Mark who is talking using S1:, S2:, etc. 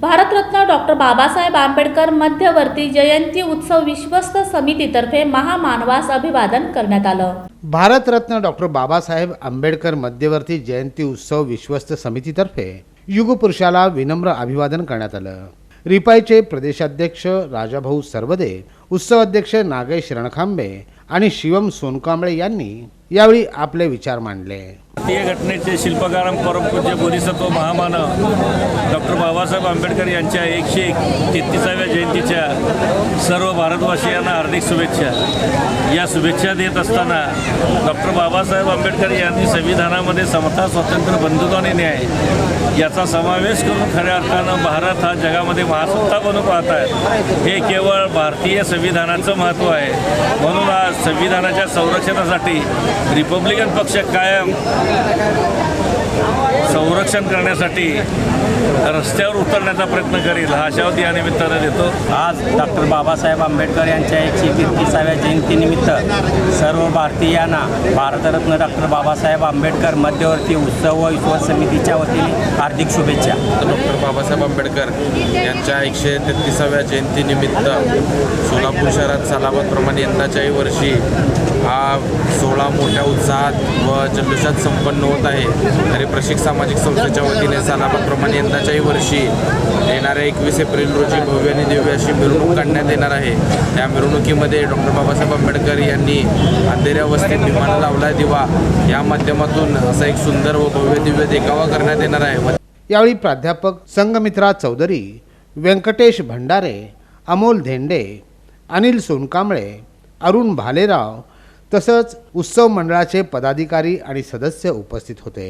S1: Bharat Ratna doctor Babasaheb Ambedkar मध्यवर्ती जयंती उत्सव विश्वस्त समितीतर्फे महामानवास अभिवादन करण्यात आलं।
S2: भारतरत्न डॉक्टर बाबासाहेब आंबेडकर मध्यवर्ती जयंती उत्सव विश्वस्त समितीतर्फे युगपुरुषाला विनम्र अभिवादन करण्यात आलं। रिपाईचे प्रदेशाध्यक्ष राजाभाऊ सरवदे, उत्सव अध्यक्ष नागेश रणखांबे आणि शिवम सोनकांबळे यांनी यावेळी आपले विचार मांडले।
S3: भारतीय घटनेचे शिल्पकार परमपूज्य बोधिसत्व महामानव डॉक्टर बाबासाहेब आंबेडकर यांच्या 133व्या जयंतीच्या सर्व भारतवासियांना हार्दिक शुभेच्छा। या शुभेच्छा देत असताना डॉक्टर बाबासाहेब आंबेडकर यांनी संविधानामध्ये समता, स्वातंत्र्य, बंधुत्व आणि न्याय याचा समावेश करून खऱ्या अर्थानं भारत हा जगामध्ये महासत्ता बनू पाहत आहे। हे केवळ भारतीय संविधानाचं महत्त्व आहे। म्हणून आज संविधानाच्या संरक्षणासाठी रिपब्लिकन पक्ष कायम संरक्षण करण्यासाठी रस्त्यावर उतरण्याचा प्रयत्न करेल हा आशावाद या निमित्तानं देतो।
S4: आज डॉक्टर बाबासाहेब आंबेडकर यांच्या 133व्या जयंतीनिमित्त सर्व भारतीयांना भारतरत्न डॉक्टर बाबासाहेब आंबेडकर मध्यवर्ती उत्सव व विश्व समितीच्या वतीने हार्दिक शुभेच्छा।
S5: डॉक्टर बाबासाहेब आंबेडकर यांच्या 133व्या जयंतीनिमित्त सोलापूर शहरात सालाबादप्रमाणे यंदाच्याही वर्षी हा सोहळा मोठ्या उत्साहात व जल्लोषात संपन्न होत आहे। तरी प्रशिक सामाजिक संस्थेच्या वतीने सालाबादप्रमाणे यंदाच्याही वर्षी येणाऱ्या 21 एप्रिल रोजी भव्य आणि दिव्य अशी मिरवणूक काढण्यात येणार आहे। त्या मिरवणुकीमध्ये डॉक्टर बाबासाहेब आंबेडकर यांनी अंधेऱ्या वस्तीत भीमाला लावला दिवा या माध्यमातून असा एक सुंदर व भव्य दिव्य देखावा करण्यात येणार आहे।
S2: यावेळी प्राध्यापक संगमित्रा चौधरी, व्यंकटेश भंडारे, अमोल धेंडे, अनिल सोनकांबळे, अरुण भालेराव तसंच उत्सव मंडळाचे पदाधिकारी आणि सदस्य उपस्थित होते।